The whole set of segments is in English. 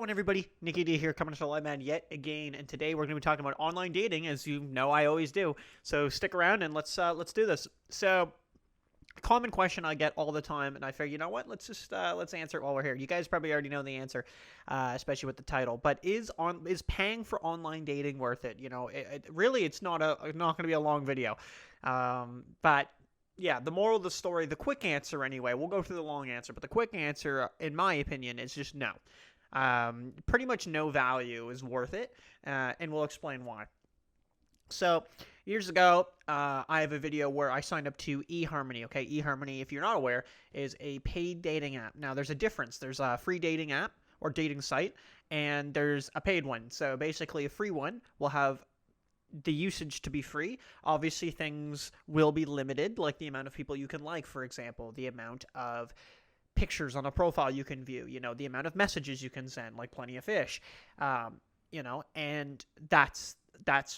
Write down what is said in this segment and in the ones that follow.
going, everybody? Nikki D here, coming to the live man yet again, and today we're going to be talking about online dating, as you know I always do. So stick around and let's do this. So, common question I get all the time, and I figure, you know what? Let's answer it while we're here. You guys probably already know the answer, especially with the title. But is paying for online dating worth it? You know, really, it's not going to be a long video, but yeah, the moral of the story, the quick answer anyway, we'll go through the long answer, but the quick answer, in my opinion, is just no. Pretty much no value is worth it, and we'll explain why. So, years ago, I have a video where I signed up to eHarmony, okay? eHarmony, if you're not aware, is a paid dating app. Now, there's a difference. There's a free dating app or dating site, and there's a paid one. So, basically, a free one will have the usage to be free. Obviously, things will be limited, like the amount of people you can like, for example, the amount of pictures on a profile you can view, you know, the amount of messages you can send, like Plenty of Fish, you know, and that's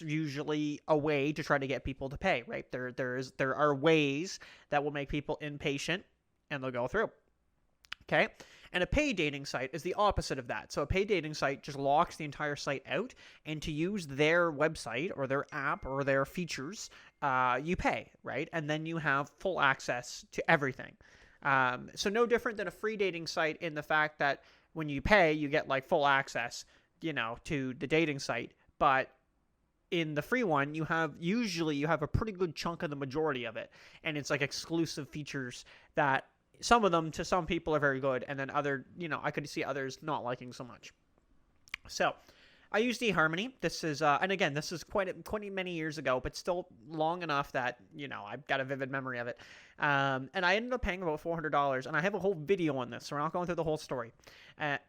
usually a way to try to get people to pay, right? There are ways that will make people impatient and they'll go through. Okay? And a paid dating site is the opposite of that. So a paid dating site just locks the entire site out, and to use their website or their app or their features, you pay, right? And then you have full access to everything. So no different than a free dating site in the fact that when you pay, you get like full access, you know, to the dating site. But in the free one, usually you have a pretty good chunk of the majority of it. And it's like exclusive features that some of them to some people are very good. And then I could see others not liking so much. So I used eHarmony. This is, and again, this is quite many years ago, but still long enough that, you know, I've got a vivid memory of it. And I ended up paying about $400, and I have a whole video on this, so we're not going through the whole story.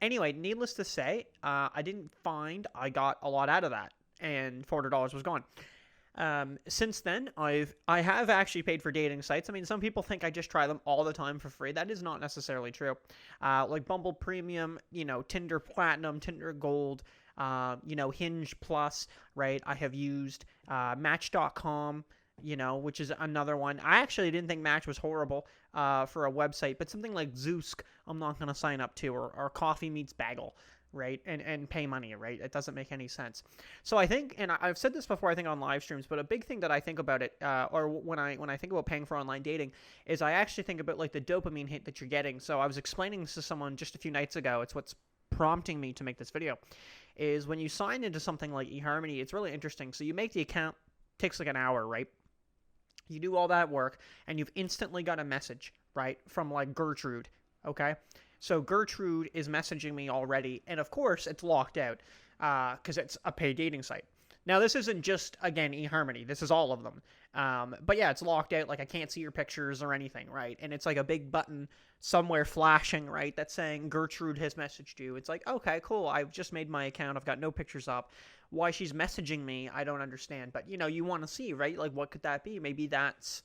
Anyway, needless to say, I didn't find I got a lot out of that, and $400 was gone. Since then, I have actually paid for dating sites. I mean, some people think I just try them all the time for free. That is not necessarily true. Like Bumble Premium, you know, Tinder Platinum, Tinder Gold, you know, Hinge Plus, right? I have used Match.com, you know, which is another one. I actually didn't think Match was horrible for a website, but something like Zoosk, I'm not going to sign up to, or Coffee Meets Bagel, right? And pay money, right? It doesn't make any sense. So I think, and I've said this before, I think on live streams, but a big thing that I think about it, or when I think about paying for online dating, is I actually think about like the dopamine hit that you're getting. So I was explaining this to someone just a few nights ago. It's what's prompting me to make this video, is when you sign into something like eHarmony, it's really interesting. So you make the account, takes like an hour, right? You do all that work, and you've instantly got a message, right, from like Gertrude, okay? So Gertrude is messaging me already, and of course it's locked out because it's a paid dating site. Now, this isn't just, again, eHarmony. This is all of them. But yeah, it's locked out. Like, I can't see your pictures or anything, right? And it's like a big button somewhere flashing, right, that's saying Gertrude has messaged you. It's like, okay, cool. I've just made my account. I've got no pictures up. Why she's messaging me, I don't understand. But, you know, you want to see, right? Like, what could that be? Maybe that's,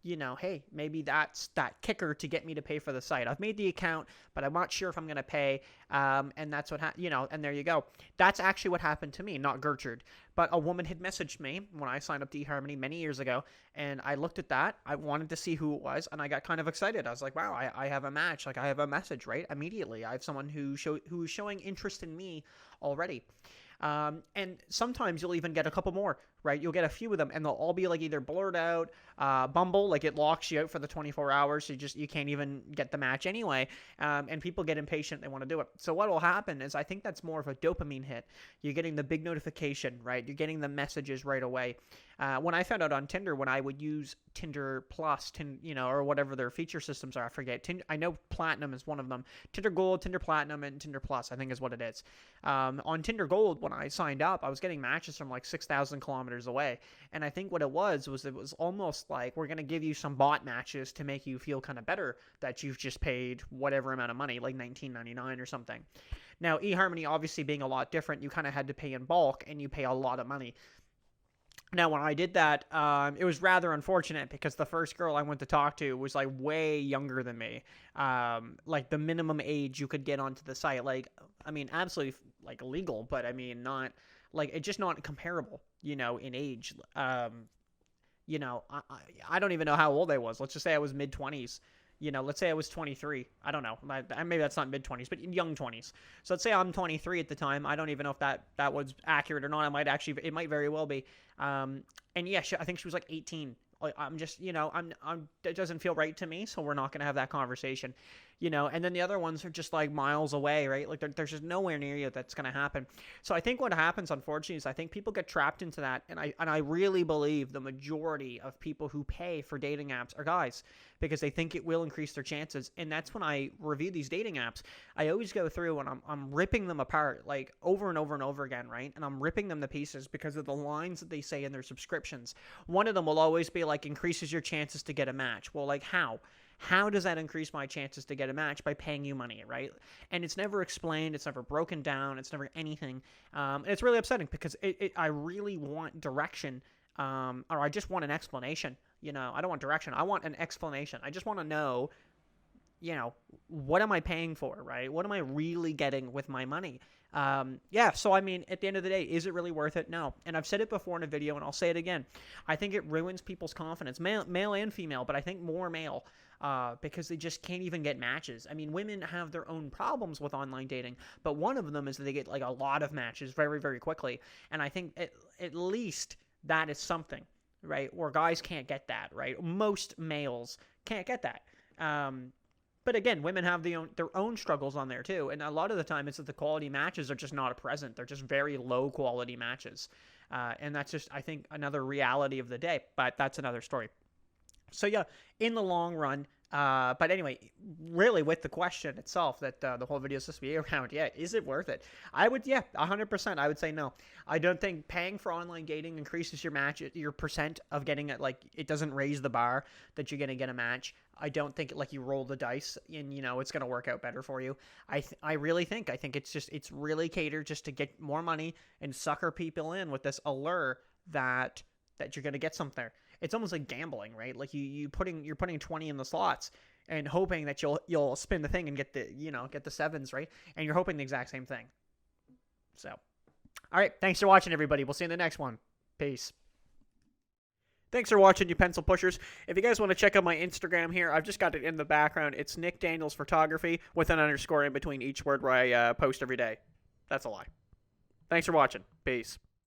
you know, hey, maybe that's that kicker to get me to pay for the site. I've made the account, but I'm not sure if I'm going to pay, and that's what, you know, and there you go. That's actually what happened to me, not Gertrude. But a woman had messaged me when I signed up to eHarmony many years ago, and I looked at that. I wanted to see who it was, and I got kind of excited. I was like, wow, I have a match. Like, I have a message, right? Immediately. I have someone who's showing interest in me already. And sometimes you'll even get a couple more, right? You'll get a few of them, and they'll all be like either blurred out, Bumble, like it locks you out for the 24 hours, so you can't even get the match anyway, and people get impatient, they want to do it. So what will happen is, I think that's more of a dopamine hit. You're getting the big notification, right? You're getting the messages right away. When I found out on Tinder, when I would use Tinder Plus, you know, or whatever their feature systems are, I forget. I know Platinum is one of them. Tinder Gold, Tinder Platinum, and Tinder Plus, I think is what it is. On Tinder Gold, when I signed up, I was getting matches from like 6,000 kilometers away. And I think what it was almost like, we're going to give you some bot matches to make you feel kind of better that you've just paid whatever amount of money, like $19.99 or something. Now, eHarmony obviously being a lot different, you kind of had to pay in bulk, and you pay a lot of money. Now, when I did that, it was rather unfortunate because the first girl I went to talk to was like way younger than me. Like the minimum age you could get onto the site, like, I mean, absolutely like legal, but I mean, not like, it's just not comparable, you know, in age. You know, I don't even know how old I was. Let's just say I was mid-20s. let's say I was 23. I don't know. Maybe that's not mid-20s, but young 20s. So let's say I'm 23 at the time. I don't even know if that was accurate or not. It might very well be. And yeah, I think she was like 18. Like, I'm just, it doesn't feel right to me, so we're not going to have that conversation, and then the other ones are just like miles away, right? Like there's just nowhere near you that's going to happen. So I think what happens, unfortunately, is I think people get trapped into that. And I really believe the majority of people who pay for dating apps are guys, because they think it will increase their chances. And that's when I review these dating apps, I always go through and I'm ripping them apart, like over and over and over again, right? And I'm ripping them to pieces because of the lines that they say in their subscriptions. One of them will always be like, increases your chances to get a match. Well, like how? How does that increase my chances to get a match? By paying you money, right? And it's never explained. It's never broken down. It's never anything. And it's really upsetting because I really want direction, or I just want an explanation. I don't want direction. I want an explanation. I just want to know, what am I paying for, right? What am I really getting with my money? So I mean, at the end of the day, is it really worth it? No. And I've said it before in a video, and I'll say it again. I think it ruins people's confidence, male and female, but I think more male, because they just can't even get matches. I mean, women have their own problems with online dating, but one of them is that they get like a lot of matches very, very quickly. And I think at least that is something, right? Or guys can't get that, right? Most males can't get that. But again, women have their own struggles on there too. And a lot of the time it's that the quality matches are just not present. They're just very low quality matches. And that's just, I think, another reality of the day. But that's another story. So yeah, in the long run, but anyway, really with the question itself that the whole video is supposed to be around, is it worth it? 100%. I would say no. I don't think paying for online dating increases your percent of getting it. Like, it doesn't raise the bar that you're going to get a match. I don't think like you roll the dice and, it's going to work out better for you. I really think it's really catered just to get more money and sucker people in with this allure that you're going to get something there. It's almost like gambling, right? Like you're putting 20 in the slots and hoping that you'll spin the thing and get the sevens, right? And you're hoping the exact same thing. So, all right. Thanks for watching, everybody. We'll see you in the next one. Peace. Thanks for watching, you pencil pushers. If you guys want to check out my Instagram here, I've just got it in the background. It's Nick Daniels Photography with an underscore in between each word where I post every day. That's a lie. Thanks for watching. Peace.